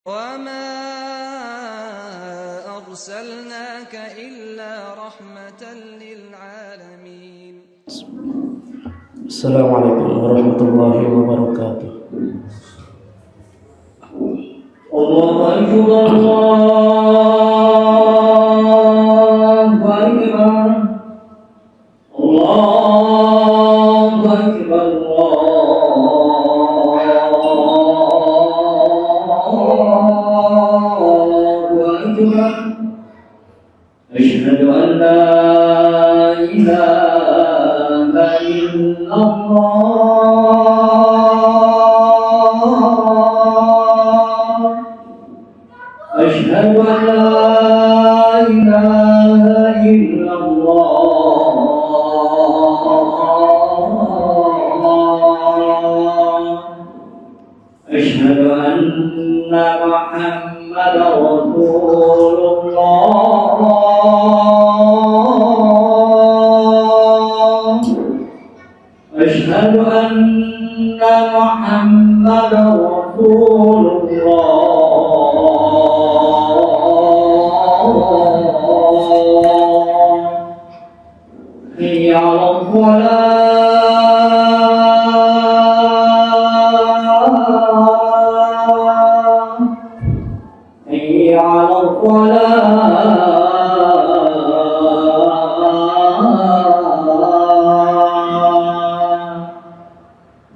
وَمَا أَرْسَلْنَاكَ إِلَّا رَحْمَةً لِلْعَالَمِينَ. السلام عليكم ورحمة الله وبركاته. الله أكبر الله أكبر الله أكبر الله أكبر أشهد أن لا إله إلا الله أشهد أن لا إله إلا الله أشهد أن محمدا رسول الله أشهد أن محمدا رسول الله حي على الصلاة حي على الصلاة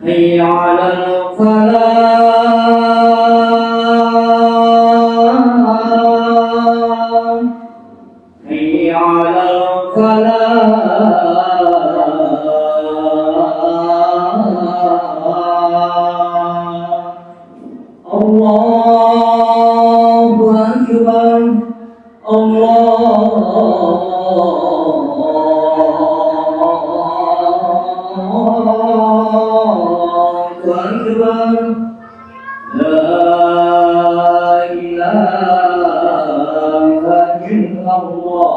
حي على الفلاح حي على الفلاح الله أكبر الله أكبر لا إله إلا الله.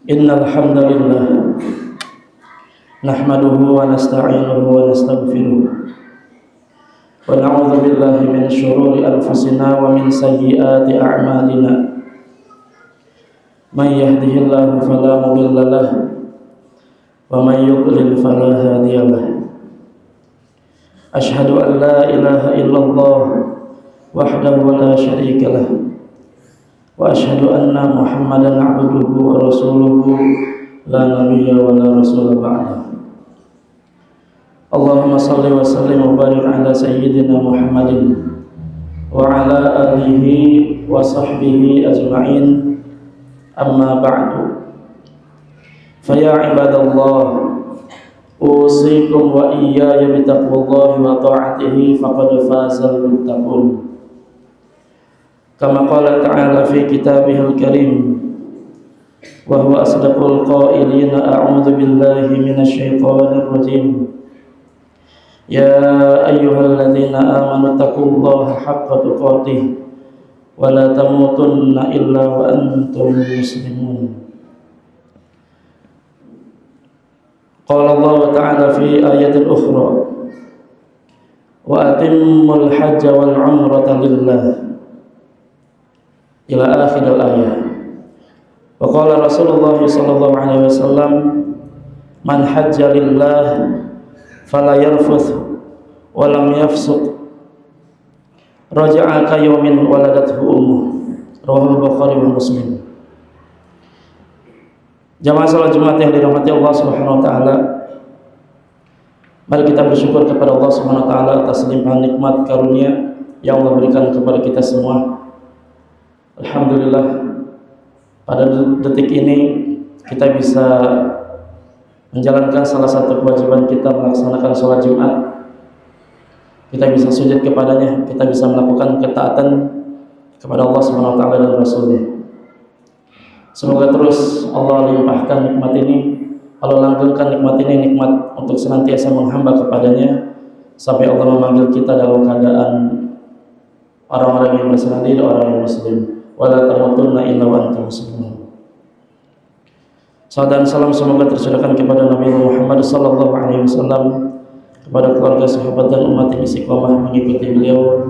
Innal hamdalillah nahmaduhu wa nasta'inuhu wa nastaghfiruh wa na'udzu billahi min shururi anfusina wa min sayyiati a'malina. May yahdihillahu fala mudilla lahu wa may yudlil fala hadiya lahu. Ashhadu an la ilaha illallah wahdahu la syarika lahu wa ashhadu anna Muhammadan 'abduhu wa rasuluhu la nabiyya wa la rasula ba'dahu. Allahumma shalli wa sallim wa barik ala sayyidina Muhammadin wa ala alihi wa sahbihi ajma'in. Amma ba'du. Fa ya ibadallah, usikum wa iyaya bi taqwallahi wa ta'atihi faqad fazal muttaqun. Kama qala ta'ala fi kitabihil karim wa huwa asdaqul qailina, a'udzu billahi minasy syaithanir rajim. Ya ayyuhalladzina amanu taqullaha haqqa tuqatih wa la tamutunna illa wa antum muslimun. Qala Allah ta'ala fi ayatin ukhra wa atimmul hajja wal umrata lillah ila akhir al-ayah. Wa qala Rasulullah sallallahu alaihi wasallam, man hajja lillah fala yarfuth wa lam yafsuq raja'a ka yawmin waladathu ummuh. Rawahu Bukhari wa Muslim. Jamaah salat Jumat yang dirahmati Allah Subhanahu wa taala, mari kita bersyukur kepada Allah Subhanahu wa taala atas limpahan nikmat karunia yang Allah berikan kepada kita semua. Alhamdulillah, pada detik ini kita bisa menjalankan salah satu kewajiban kita, melaksanakan sholat Jumat. Kita bisa sujud kepadanya, kita bisa melakukan ketaatan kepada Allah Subhanahu wa taala dan Rasul-Nya. Semoga terus Allah limpahkan nikmat ini Allah langgengkan nikmat ini, nikmat untuk senantiasa menghamba kepadanya sampai Allah memanggil kita dalam keadaan orang-orang yang berserah diri, orang yang muslim. Wala tamutunna illa wa antum muslimun. Salam dan salam semoga tercurahkan kepada Nabi Muhammad sallallahu alaihi wasallam, kepada keluarga, sahabat dan umat yang istiqomah mengikuti beliau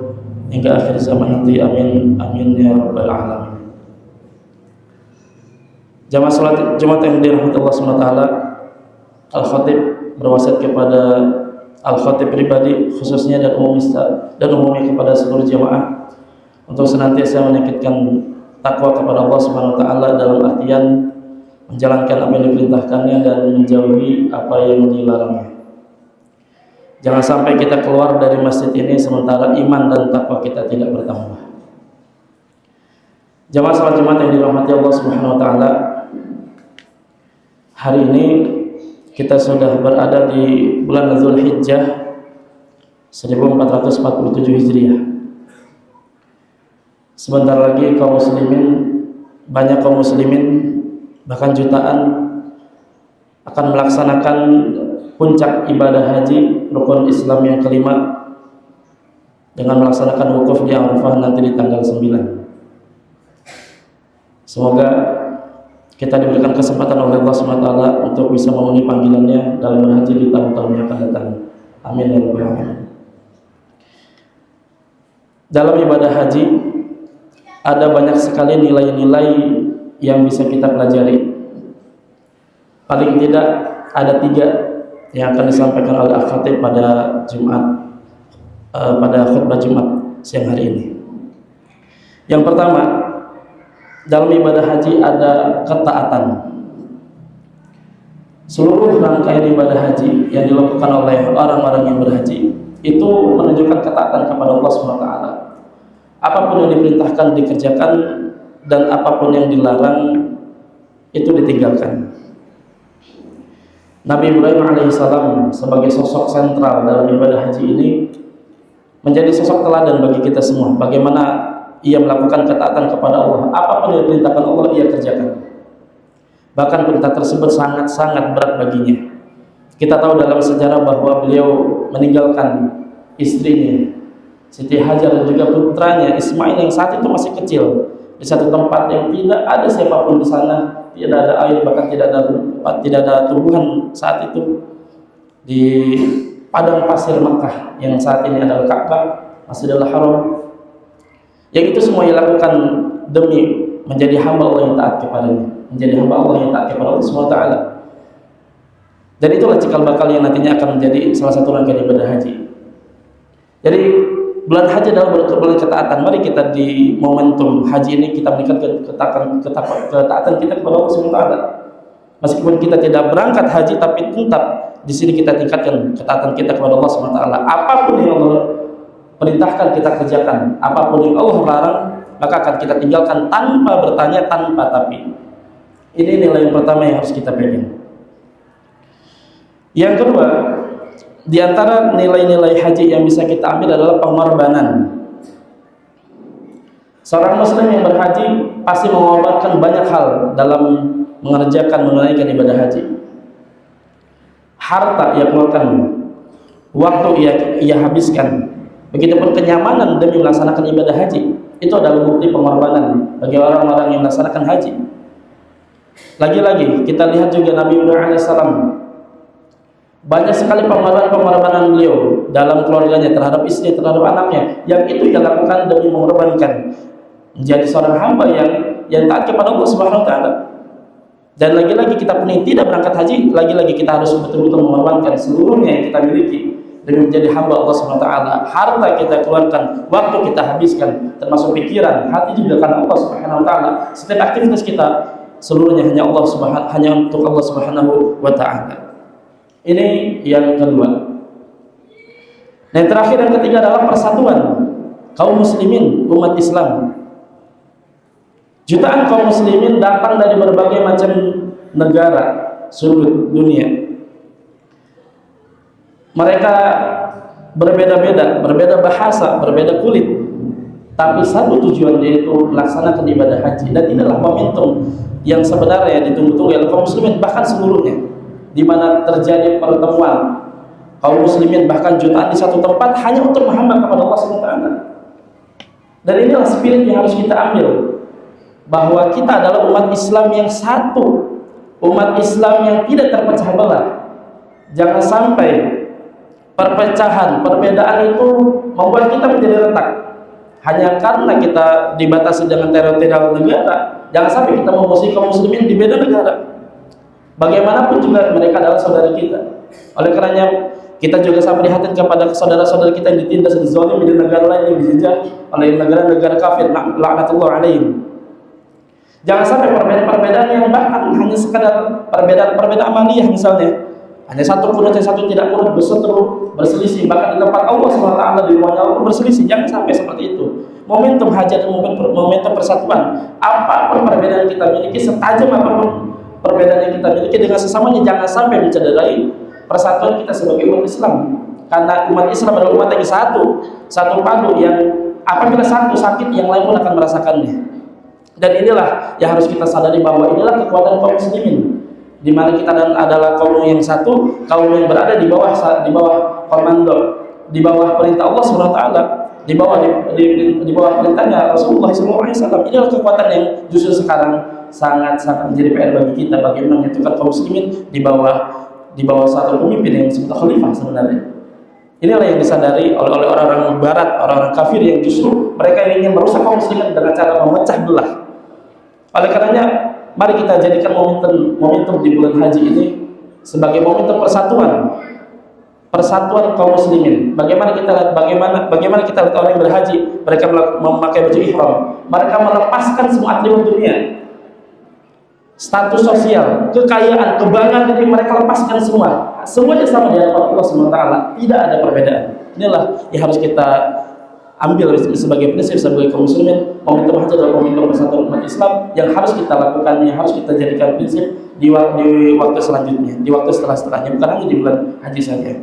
hingga akhir zaman nanti. Amin amin ya rabbal alamin. Jamaah salat Jumat yang dirahmati Allah SWT, Al-Khatib berwasiat kepada Al-Khatib pribadi khususnya dan umumnya kepada seluruh jamaah untuk senantiasa meningkatkan takwa kepada Allah SWT dalam artian menjalankan apa yang diperintahkannya dan menjauhi apa yang dilarangnya. Jangan sampai kita keluar dari masjid ini sementara iman dan takwa kita tidak bertambah. Jamaah salat Jumat yang dirahmati Allah Subhanahu wa taala, hari ini kita sudah berada di bulan Dzulhijjah 1447 Hijriah. Sebentar lagi kaum muslimin, banyak kaum muslimin bahkan jutaan akan melaksanakan puncak ibadah haji rukun Islam yang kelima dengan melaksanakan wukuf di Arafah nanti di tanggal 9. Semoga kita diberikan kesempatan oleh Allah SWT untuk bisa memenuhi panggilannya dalam berhaji di tahun-tahun yang akan datang. Amin ya rabbal alamin. Dalam ibadah haji ada banyak sekali nilai-nilai yang bisa kita pelajari. Paling tidak ada 3 yang akan disampaikan oleh Al-Khatib pada Jumat, pada khutbah Jumat siang hari ini. Yang pertama, dalam ibadah haji ada ketaatan. Seluruh rangkaian ibadah haji yang dilakukan oleh orang-orang yang berhaji itu menunjukkan ketaatan kepada Allah SWT. Apapun yang diperintahkan dikerjakan dan apapun yang dilarang itu ditinggalkan. Nabi Ibrahim alaihissalam sebagai sosok sentral dalam ibadah haji ini menjadi sosok teladan bagi kita semua. Bagaimana ia melakukan ketaatan kepada Allah, apapun yang diperintahkan Allah ia kerjakan. Bahkan perintah tersebut sangat-sangat berat baginya. Kita tahu dalam sejarah bahwa beliau meninggalkan istrinya Siti Hajar dan juga putranya Ismail yang saat itu masih kecil di satu tempat yang tidak ada siapapun di sana, tidak ada air, bahkan tidak ada tumbuhan saat itu, di padang pasir Makkah yang saat ini adalah Ka'bah, Masjidil Haram. Yang itu semua ia lakukan demi menjadi hamba Allah yang taat kepadanya, menjadi hamba Allah yang taat kepada Allah SWT. Dan itulah cikal bakal yang nantinya akan menjadi salah satu rangkaian ibadah haji. Jadi bulan haji adalah bulan ketaatan. Mari kita di momentum haji ini kita meningkatkan ketaatan kita kepada Allah SWT. Meskipun kita tidak berangkat haji, tapi tetap di sini kita tingkatkan ketaatan kita kepada Allah SWT. Apapun yang Allah perintahkan kita kerjakan, apapun yang Allah larang maka akan kita tinggalkan tanpa bertanya, tanpa tapi. Ini nilai yang pertama yang harus kita pegang. Yang kedua, di antara nilai-nilai haji yang bisa kita ambil adalah pengorbanan. Seorang muslim yang berhaji pasti mengorbankan banyak hal dalam menunaikan ibadah haji. Harta ia keluarkan, waktu ia habiskan, begitupun kenyamanan demi melaksanakan ibadah haji. Itu adalah bukti pengorbanan bagi orang-orang yang melaksanakan haji. Lagi-lagi kita lihat juga Nabi Ibrahim alaihissalam, banyak sekali pengorbanan beliau dalam keluarganya, terhadap istri, terhadap anaknya, yang itu ia lakukan demi mengorbankan menjadi seorang hamba yang taat kepada Allah Subhanahu wa taala. Dan lagi-lagi kita pun yang tidak berangkat haji, lagi-lagi kita harus betul-betul mengorbankan seluruhnya yang kita miliki demi menjadi hamba Allah Subhanahu wa taala. Harta kita keluarkan, waktu kita habiskan, termasuk pikiran, hati juga karena Allah Subhanahu wa taala. Setiap aktivitas kita seluruhnya hanya untuk Allah Subhanahu wa taala. Ini yang kedua. Dan terakhir, yang ketiga adalah persatuan kaum muslimin, umat Islam. Jutaan kaum muslimin datang dari berbagai macam negara seluruh dunia. Mereka berbeda-beda, berbeda bahasa, berbeda kulit, tapi satu tujuan, yaitu melaksanakan ibadah haji. Dan inilah momentum yang sebenarnya ditunggu-tunggu oleh kaum muslimin, bahkan seluruhnya. di mana terjadi pertemuan kaum muslimin bahkan jutaan di satu tempat hanya untuk menghamba kepada Allah SWT. Dan inilah spirit yang harus kita ambil, bahwa kita adalah umat Islam yang satu, umat Islam yang tidak terpecah belah. Jangan sampai perpecahan, perbedaan itu membuat kita menjadi retak hanya karena kita dibatasi dengan teritorial negara. Jangan sampai kita memusuhi kaum muslimin di beda negara. Bagaimanapun juga mereka adalah saudara kita. Oleh karenanya kita juga sangat prihatin kepada saudara-saudara kita yang ditindas dan zalim di negara lain yang dijajah oleh negara-negara kafir, laknatullah alaihim. Jangan sampai perbedaan-perbedaan yang bahkan hanya sekadar perbedaan amaliyah misalnya, hanya satu kunut yang satu tidak kunut, berseteru, berselisih, bahkan di tempat Allah SWT di rumahnya Allah berselisih. Jangan sampai seperti itu. Momentum hajat dan momentum persatuan, apapun perbedaan yang kita miliki, setajam apapun perbedaan yang kita miliki dengan sesamanya, jangan sampai mencederai persatuan kita sebagai umat Islam. Karena umat Islam adalah umat yang satu padu, yang apabila satu sakit yang lain pun akan merasakannya. Dan inilah yang harus kita sadari, bahwa inilah kekuatan kaum muslimin, di mana kita adalah kaum yang satu, kaum yang berada di bawah komando, di bawah perintah Allah SWT, di bawah perintahnya Rasulullah SAW. Inilah kekuatan yang justru sekarang sangat menjadi PR bagi kita, bagaimana menyatukan kaum muslimin di bawah satu pemimpin yang disebut khalifah sebenarnya. Inilah yang disadari oleh orang-orang barat, orang-orang kafir yang justru mereka ingin merusak kaum muslimin dengan cara memecah belah. Oleh karenanya, mari kita jadikan momentum di bulan haji ini sebagai momentum persatuan kaum muslimin. Bagaimana kita lihat orang yang berhaji, mereka memakai baju ihram, mereka melepaskan semua atribut dunia, status sosial, kekayaan, kebanggaan, jadi mereka lepaskan semuanya sama di hadapan Allah SWT. Tidak ada perbedaan. Inilah yang harus kita ambil sebagai prinsip sebagai kaum muslimin. Momentum haji adalah momentum persatuan umat Islam yang harus kita lakukan, yang harus kita jadikan prinsip di waktu selanjutnya, di waktu setelahnya, bukan hanya di bulan haji saja.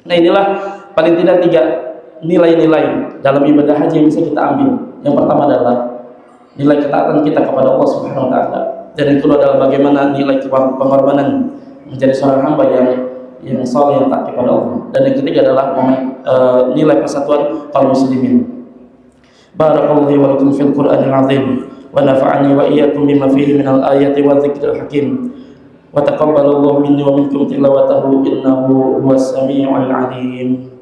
Nah, inilah paling tidak 3 nilai-nilai dalam ibadah haji yang bisa kita ambil. Yang pertama adalah nilai ketaatan kita kepada Allah Subhanahu wa taala. Dan yang kedua adalah bagaimana nilai pengorbanan menjadi seorang hamba yang saleh, yang taat kepada Allah. Dan yang ketiga adalah nilai persatuan kaum muslimin. Barakallahu wa lakum fil Qur'anil azim wa nafa'ani wa iyyakum bima fihi minal ayati wa dzikril hakim. Wa taqabbalallahu minni wa minkum tilawatahu innahu huwas samii'ul 'aliim.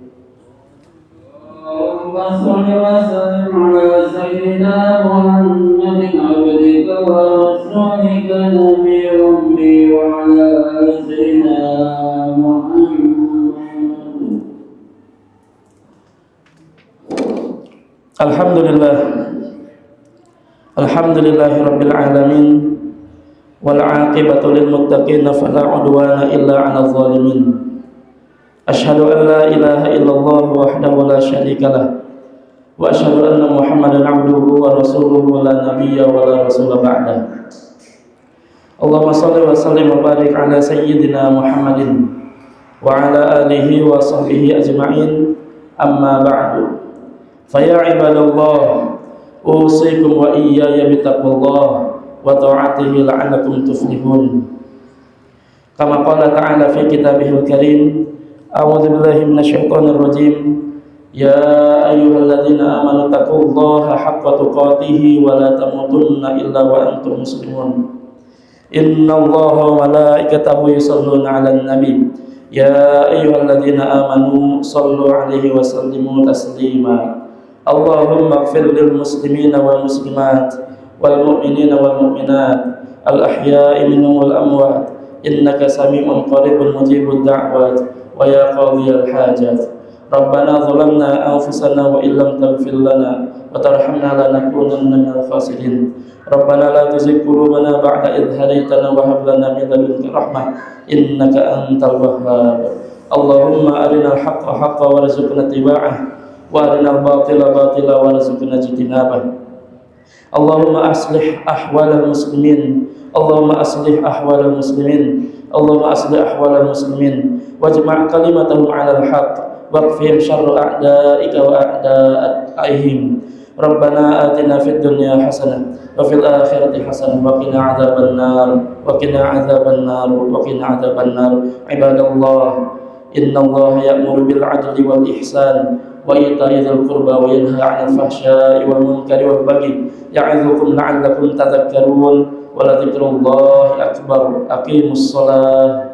Allahumma shalli wa sallim ala sayyidina Muhammadin abdika wa rasulika nabiyyi ummi wa ala sayyidina Muhammad. Alhamdulillahi rabbil alamin, wal 'aqibatu lil muttaqin, fala 'udwana illa 'alal zalimin. Asyhadu an la ilaha illallah wahdahu la syarika lah, wa asyhadu anna Muhammadan 'abduhu wa rasuluhu la nabiyya wa la rasula ba'dah. Allahumma shalli wa sallim wa barik ala sayyidina Muhammadin wa ala alihi wa sahbihi ajma'in. Amma ba'du. Faya ibadallah, usikum wa iyaya bitaqwallah wa ta'atihi la'allakum tuflihun. Kama qala ta'ala fi kitabihil karim, a'udzu billahi minasyaitonir rajim. Ya ayyuhalladzina amanu taqullaha haqqa tuqatih wa la tamutunna illa wa antum muslimun. Innallaha wa malaikatahu yusholluna 'alan nabi. Ya ayyuhalladzina amanu shallu 'alaihi wa sallimu taslima. Allahumma ighfir lil muslimina wal muslimat wal mu'minina wal mu'minat al ahya'i minhum wal amwat innaka sami'un qaribun mujibud da'wat wa ya qadhiyal hajat. Rabbana zalamna anfusana wa illam taghfir lana wa tarhamna lanakunanna minal khasirin. Rabbana la tuzigh qulubana ba'da idh hadaytana wa hab lana min ladunka rahmah innaka antal wahhab. Allahumma arinal haqqa haqqan warzuqna ittiba'ah wa arinal batila batila warzuqna ijtinabah. Allahumma aslih ahwalal muslimin, Allahumma aslih ahwalal muslimin, Allahumma aslih ahwalal muslimin wajma' kalimatahum 'alal haqq waqfihim syarra a'da'ika wa a'da'ihim ربنا آتنا في الدنيا حسنة وفي الآخرة حسنة وقنا عذاب النار وقنا عذاب النار وقنا عذاب النار. عباد الله، إن الله يأمر بالعدل والإحسان وإيتاء ذي القربى وينهى عن الفحشاء والمنكر والبغي يعظكم لعلكم تذكرون ولذكر الله أكبر. أقيموا الصلاة.